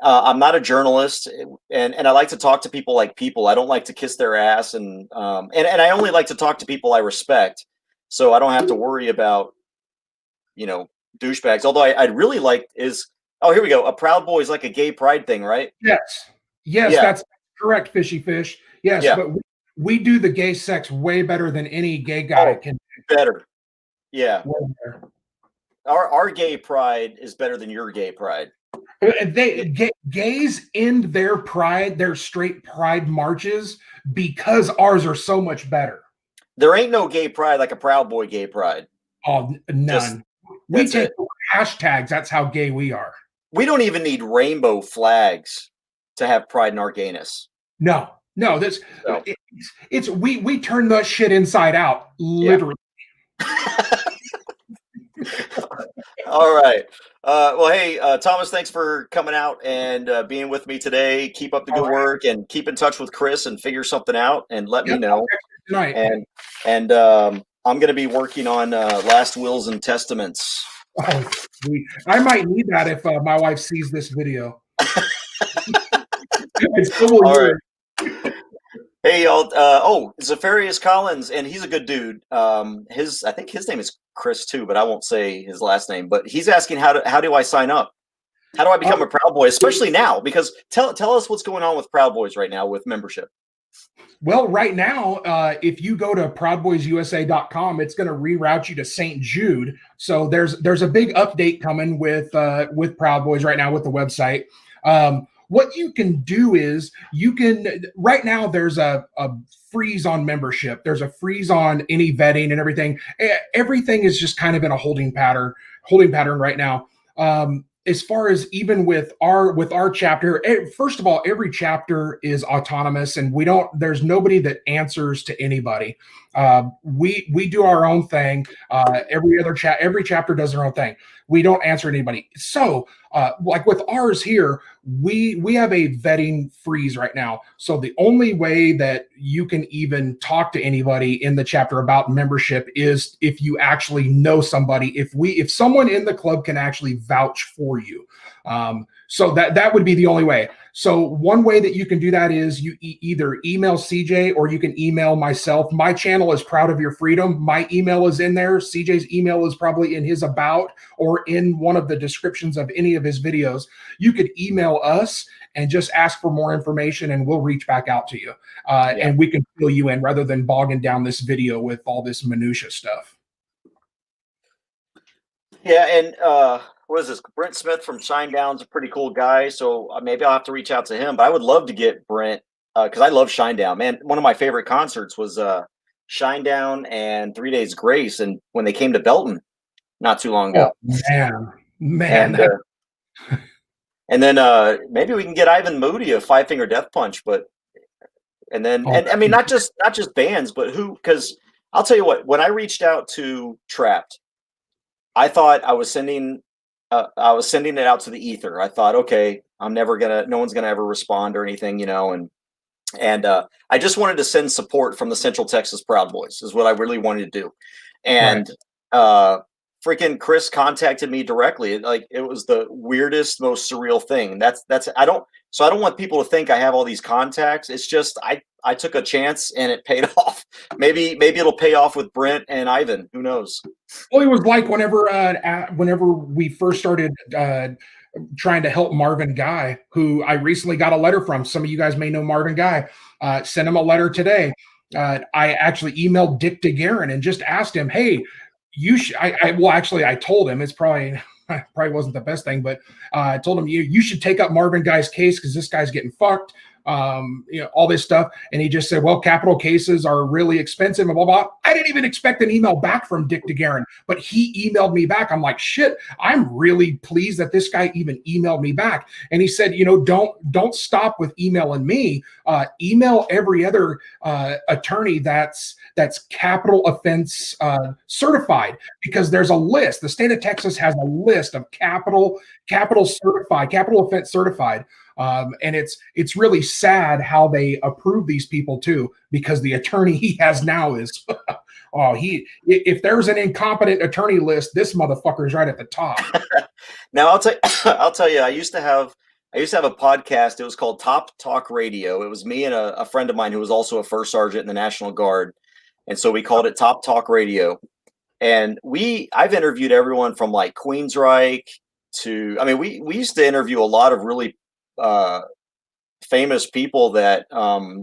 I'm not a journalist, and I like to talk to people like people. I don't like to kiss their ass, and I only like to talk to people I respect, so I don't have to worry about, douchebags. Although I'd really like here we go. A Proud Boy is like a gay pride thing, right? Yes, that's correct, Fishy Fish. Yes, but we do the gay sex way better than any gay guy can. Better, yeah. Better. Our gay pride is better than your gay pride. Gays end their pride, their straight pride marches, because ours are so much better. There ain't no gay pride like a Proud Boy gay pride. Oh, none. We take hashtags. That's how gay we are. We don't even need rainbow flags to have pride in our gayness. No. We turn that shit inside out, literally. Yeah. All right. Well, hey, Thomas, thanks for coming out and being with me today. Keep up the good work and keep in touch with Chris and figure something out and let me know. Tonight. And I'm going to be working on Last Wills and Testaments. Oh, I might need that if my wife sees this video. All right. Hey, y'all. Zafarius Collins, and he's a good dude. I think his name is Chris too, but I won't say his last name. But he's asking how do I sign up? How do I become a Proud Boy, especially now? Because tell us what's going on with Proud Boys right now with membership. Well, right now, if you go to proudboysusa.com, it's going to reroute you to St. Jude. So there's a big update coming with Proud Boys right now with the website. What you can do is right now there's a freeze on membership. There's a freeze on any vetting and everything. Everything is just kind of in a holding pattern right now. As far as even with our chapter, first of all, every chapter is autonomous, and there's nobody that answers to anybody. We do our own thing. Every chapter does their own thing. We don't answer anybody. So, like with ours here, we have a vetting freeze right now. So the only way that you can even talk to anybody in the chapter about membership is if you actually know somebody. If someone in the club can actually vouch for you. So that would be the only way. So one way that you can do that is you either email CJ or you can email myself. My channel is Proud of Your Freedom. My email is in there. CJ's email is probably in his about or in one of the descriptions of any of his videos. You could email us and just ask for more information and we'll reach back out to you. And we can fill you in rather than bogging down this video with all this minutia stuff. Yeah, and what is this? Brent Smith from Shinedown's a pretty cool guy, so maybe I'll have to reach out to him. But I would love to get Brent because I love Shinedown. Man, one of my favorite concerts was Shinedown and 3 Days Grace, and when they came to Belton not too long ago. Oh, man. And then maybe we can get Ivan Moody of Five Finger Death Punch, and I mean not just bands, but who? Because I'll tell you what, when I reached out to Trapt, I thought I was sending it out to the ether. I thought, okay, no one's gonna ever respond or anything, and I just wanted to send support from the Central Texas Proud Boys is what I really wanted to do. And freaking Chris contacted me directly. Like it was the weirdest, most surreal thing. I don't want people to think I have all these contacts. It's just I took a chance and it paid off. Maybe it'll pay off with Brent and Ivan. Who knows? Well, it was like whenever we first started trying to help Marvin Guy, who I recently got a letter from. Some of you guys may know Marvin Guy. Sent him a letter today. I actually emailed Dick DeGuerin and just asked him, hey, I told him, it's probably, probably wasn't the best thing, but I told him you should take up Marvin Guy's case because this guy's getting fucked. All this stuff. And he just said, well, capital cases are really expensive and blah, blah. I didn't even expect an email back from Dick DeGuerin, but he emailed me back. I'm like, shit, I'm really pleased that this guy even emailed me back. And he said, don't stop with emailing me. Email every other attorney that's capital offense certified, because there's a list. The state of Texas has a list of capital offense certified. And it's really sad how they approve these people too, because the attorney he has now is, if there's an incompetent attorney list, this motherfucker's right at the top. Now I'll tell you, I used to have a podcast. It was called Top Talk Radio. It was me and a friend of mine who was also a first sergeant in the National Guard. And so we called it Top Talk Radio. And I've interviewed everyone from like Queensryche to, we used to interview a lot of really famous people that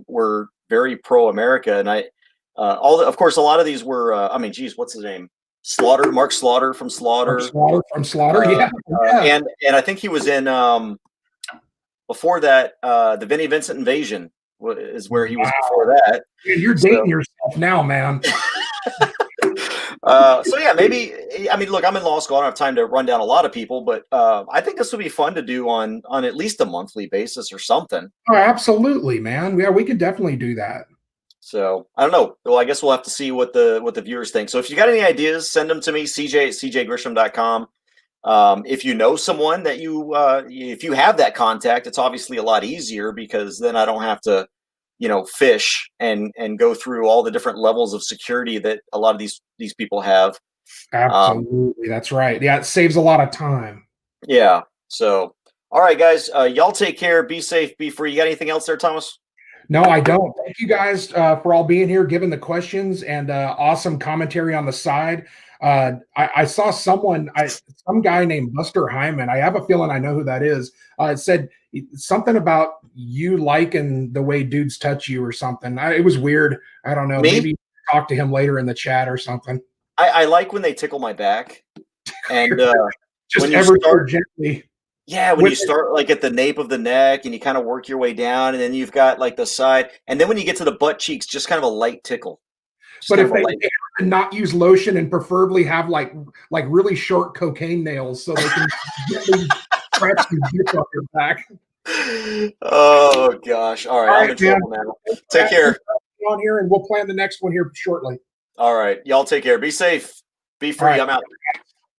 were very pro-America, and of course, a lot of these were. What's his name? Slaughter, Mark Slaughter from Slaughter. Yeah. And I think he was in before that. The Vinnie Vincent Invasion is where he was before that. Dude, you're dating yourself now, man. So yeah, maybe. Look, I'm in law school. I don't have time to run down a lot of people, but I think this would be fun to do on at least a monthly basis or something. Oh, absolutely, man. Yeah, we could definitely do that. So I don't know. Well, I guess we'll have to see what the viewers think. So if you got any ideas, send them to me, cj@cjgrisham.com. If you know someone that if you have that contact, it's obviously a lot easier, because then I don't have to, fish and go through all the different levels of security that a lot of these people have. Absolutely. That's right. Yeah. It saves a lot of time. Yeah. So, all right, guys, y'all take care. Be safe, be free. You got anything else there, Thomas? No, I don't. Thank you guys for all being here, giving the questions, and awesome commentary on the side. I saw some guy named Buster Hyman. I have a feeling I know who that is. It said something about you liking the way dudes touch you or something. It was weird. I don't know. Me? Maybe talk to him later in the chat or something. I like when they tickle my back, and just when you ever start gently. Yeah, when you start like at the nape of the neck and you kind of work your way down, and then you've got like the side, and then when you get to the butt cheeks, just kind of a light tickle. But if they have to not use lotion and preferably have like really short cocaine nails so they can gently scratch your dick off your back. Oh gosh! All right, I'm in trouble now. Take care. On here, and we'll plan the next one here shortly. All right, y'all take care. Be safe. Be free. Right. I'm out.